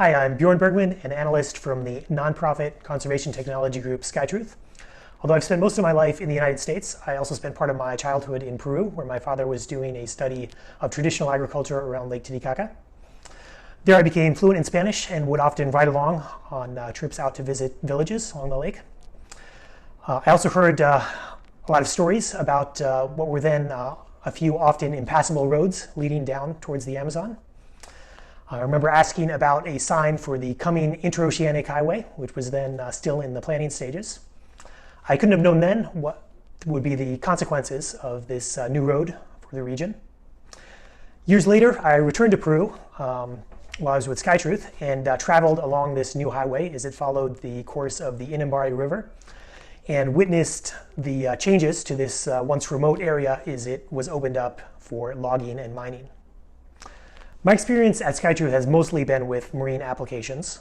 Hi, I'm Bjorn Bergman, an analyst from the nonprofit conservation technology group SkyTruth. Although I've spent most of my life in the United States, I also spent part of my childhood in Peru, where my father was doing a study of traditional agriculture around Lake Titicaca. There I became fluent in Spanish and would often ride along on trips out to visit villages along the lake. I also heard a lot of stories about what were then a few often impassable roads leading down towards the Amazon. I remember asking about a sign for the coming interoceanic highway, which was then still in the planning stages. I couldn't have known then what would be the consequences of this new road for the region. Years later, I returned to Peru while I was with SkyTruth and traveled along this new highway as it followed the course of the Inambari River and witnessed the changes to this once remote area as it was opened up for logging and mining. My experience at SkyTruth has mostly been with marine applications.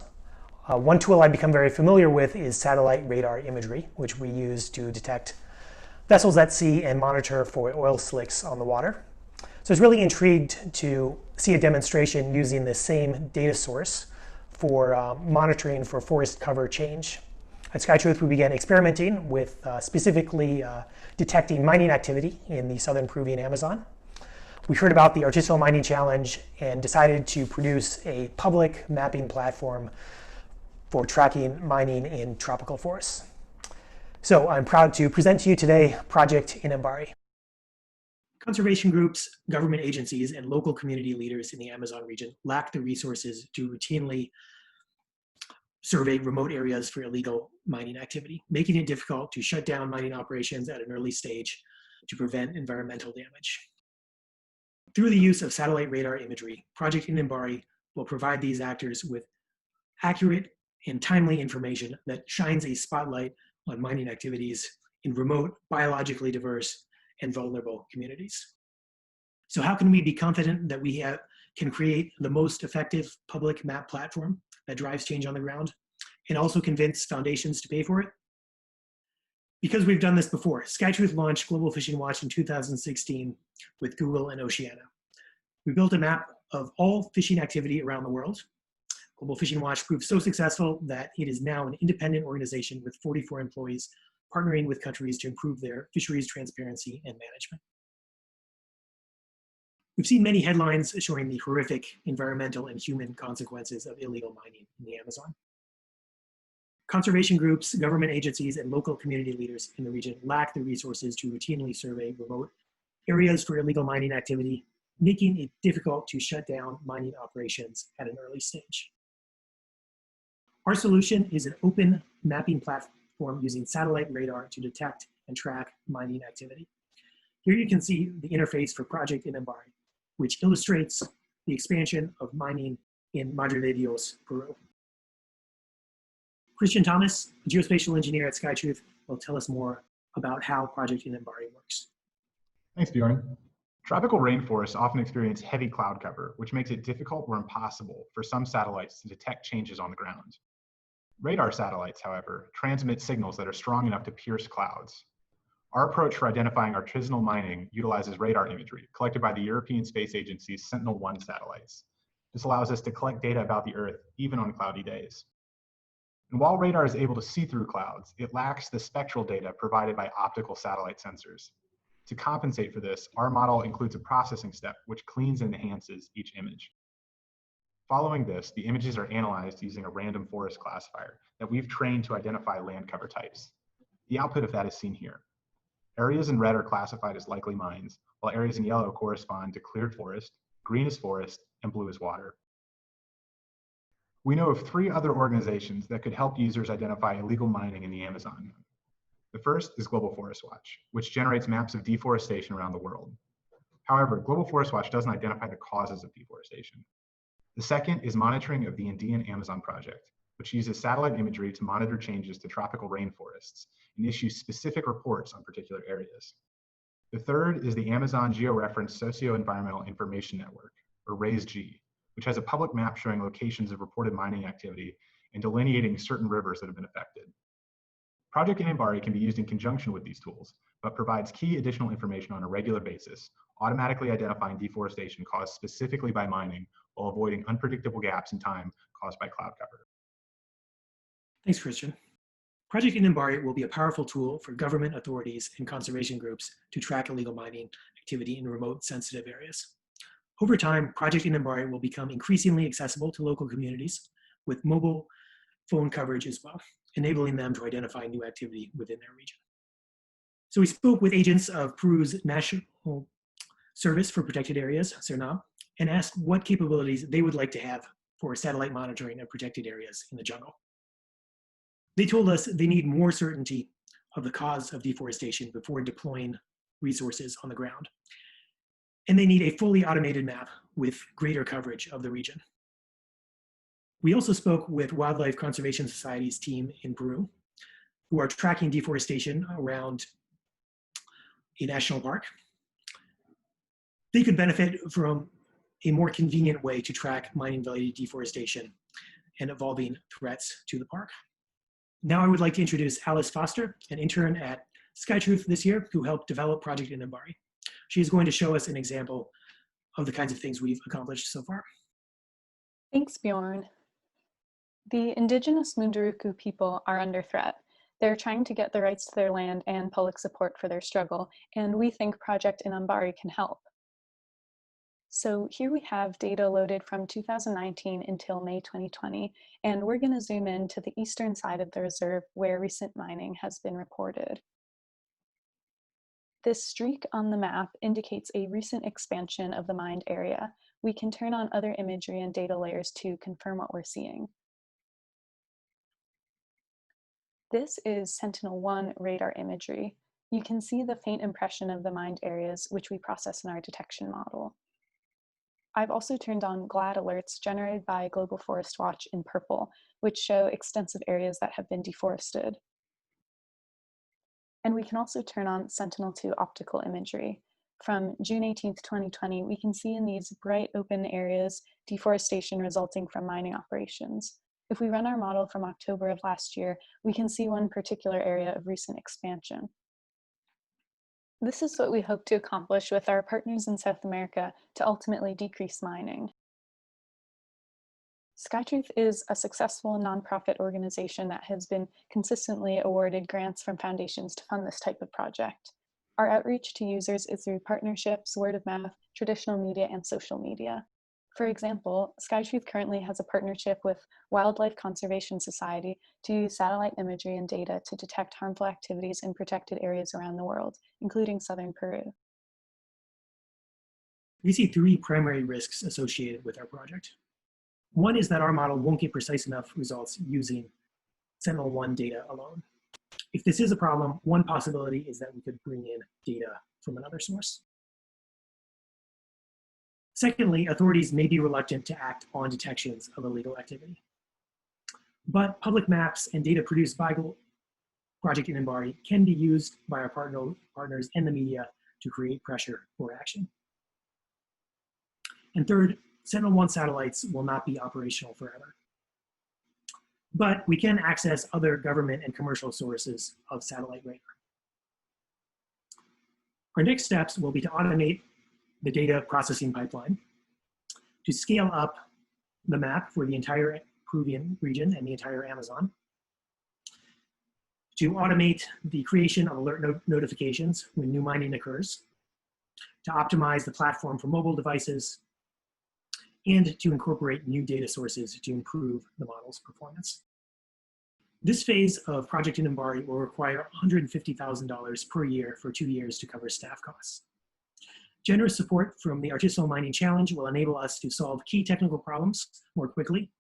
One tool I've become very familiar with is satellite radar imagery, which we use to detect vessels at sea and monitor for oil slicks on the water. So I was really intrigued to see a demonstration using the same data source for monitoring for forest cover change. At SkyTruth, we began experimenting with specifically detecting mining activity in the southern Peruvian Amazon. We heard about the Artisanal Mining Challenge and decided to produce a public mapping platform for tracking mining in tropical forests. So I'm proud to present to you today Project Inambari. Conservation groups, government agencies, and local community leaders in the Amazon region lack the resources to routinely survey remote areas for illegal mining activity, making it difficult to shut down mining operations at an early stage to prevent environmental damage. Through the use of satellite radar imagery, Project Inambari will provide these actors with accurate and timely information that shines a spotlight on mining activities in remote, biologically diverse, and vulnerable communities. So how can we be confident that we can create the most effective public map platform that drives change on the ground and also convince foundations to pay for it? Because we've done this before, SkyTruth launched Global Fishing Watch in 2016 with Google and Oceana. We built a map of all fishing activity around the world. Global Fishing Watch proved so successful that it is now an independent organization with 44 employees partnering with countries to improve their fisheries transparency and management. We've seen many headlines showing the horrific environmental and human consequences of illegal mining in the Amazon. Conservation groups, government agencies, and local community leaders in the region lack the resources to routinely survey remote areas for illegal mining activity, making it difficult to shut down mining operations at an early stage. Our solution is an open mapping platform using satellite radar to detect and track mining activity. Here you can see the interface for Project Inambari, which illustrates the expansion of mining in Madre de Dios, Peru. Christian Thomas, a geospatial engineer at SkyTruth, will tell us more about how Project Inambari works. Thanks, Bjorn. Tropical rainforests often experience heavy cloud cover, which makes it difficult or impossible for some satellites to detect changes on the ground. Radar satellites, however, transmit signals that are strong enough to pierce clouds. Our approach for identifying artisanal mining utilizes radar imagery collected by the European Space Agency's Sentinel-1 satellites. This allows us to collect data about the Earth even on cloudy days. And while radar is able to see through clouds, it lacks the spectral data provided by optical satellite sensors. To compensate for this, our model includes a processing step which cleans and enhances each image. Following this, the images are analyzed using a random forest classifier that we've trained to identify land cover types. The output of that is seen here. Areas in red are classified as likely mines, while areas in yellow correspond to cleared forest, green is forest, and blue is water. We know of 3 other organizations that could help users identify illegal mining in the Amazon. The first is Global Forest Watch, which generates maps of deforestation around the world. However, Global Forest Watch doesn't identify the causes of deforestation. The second is monitoring of the Indian Amazon Project, which uses satellite imagery to monitor changes to tropical rainforests and issues specific reports on particular areas. The third is the Amazon Georeference Socio-Environmental Information Network, or RAISE-G, which has a public map showing locations of reported mining activity and delineating certain rivers that have been affected. Project Inambari can be used in conjunction with these tools, but provides key additional information on a regular basis, automatically identifying deforestation caused specifically by mining while avoiding unpredictable gaps in time caused by cloud cover. Thanks, Christian. Project Inambari will be a powerful tool for government authorities and conservation groups to track illegal mining activity in remote sensitive areas. Over time, Project Inambari will become increasingly accessible to local communities with mobile phone coverage as well, enabling them to identify new activity within their region. So we spoke with agents of Peru's National Service for Protected Areas, CERNAP, and asked what capabilities they would like to have for satellite monitoring of protected areas in the jungle. They told us they need more certainty of the cause of deforestation before deploying resources on the ground. And they need a fully automated map with greater coverage of the region. We also spoke with Wildlife Conservation Society's team in Peru, who are tracking deforestation around a national park. They could benefit from a more convenient way to track mining-related deforestation and evolving threats to the park. Now I would like to introduce Alice Foster, an intern at SkyTruth this year, who helped develop Project Inambari. She is going to show us an example of the kinds of things we've accomplished so far. Thanks, Bjorn. The Indigenous Mundaruku people are under threat. They're trying to get the rights to their land and public support for their struggle, and we think Project Inambari can help. So here we have data loaded from 2019 until May 2020, and we're going to zoom in to the eastern side of the reserve where recent mining has been reported. This streak on the map indicates a recent expansion of the mined area. We can turn on other imagery and data layers to confirm what we're seeing. This is Sentinel-1 radar imagery. You can see the faint impression of the mined areas, which we process in our detection model. I've also turned on GLAD alerts generated by Global Forest Watch in purple, which show extensive areas that have been deforested. And we can also turn on Sentinel-2 optical imagery. From June 18th, 2020, we can see in these bright open areas deforestation resulting from mining operations. If we run our model from October of last year, we can see one particular area of recent expansion. This is what we hope to accomplish with our partners in South America to ultimately decrease mining. SkyTruth is a successful nonprofit organization that has been consistently awarded grants from foundations to fund this type of project. Our outreach to users is through partnerships, word of mouth, traditional media, and social media. For example, SkyTruth currently has a partnership with Wildlife Conservation Society to use satellite imagery and data to detect harmful activities in protected areas around the world, including southern Peru. We see three primary risks associated with our project. One is that our model won't get precise enough results using Sentinel-1 data alone. If this is a problem, one possibility is that we could bring in data from another source. Secondly, authorities may be reluctant to act on detections of illegal activity. But public maps and data produced by Project Inambari can be used by our partners and the media to create pressure for action. And third, Sentinel-1 satellites will not be operational forever. But we can access other government and commercial sources of satellite radar. Our next steps will be to automate the data processing pipeline, to scale up the map for the entire Peruvian region and the entire Amazon, to automate the creation of alert notifications when new mining occurs, to optimize the platform for mobile devices, and to incorporate new data sources to improve the model's performance. This phase of Project Inambari will require $150,000 per year for 2 years to cover staff costs. Generous support from the Artisanal Mining Challenge will enable us to solve key technical problems more quickly,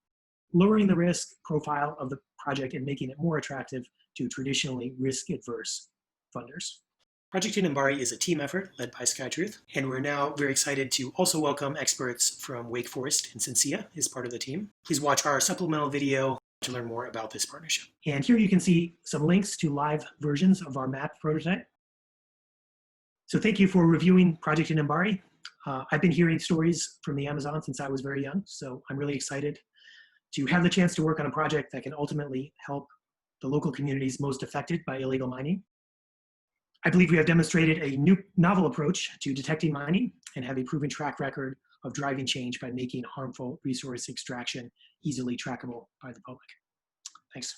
lowering the risk profile of the project and making it more attractive to traditionally risk-averse funders. Project Inambari is a team effort led by SkyTruth, and we're now very excited to also welcome experts from Wake Forest and Cincia as part of the team. Please watch our supplemental video to learn more about this partnership. And here you can see some links to live versions of our map prototype. So thank you for reviewing Project Inambari. I've been hearing stories from the Amazon since I was very young, so I'm really excited to have the chance to work on a project that can ultimately help the local communities most affected by illegal mining. I believe we have demonstrated a new novel approach to detecting mining and have a proven track record of driving change by making harmful resource extraction easily trackable by the public. Thanks.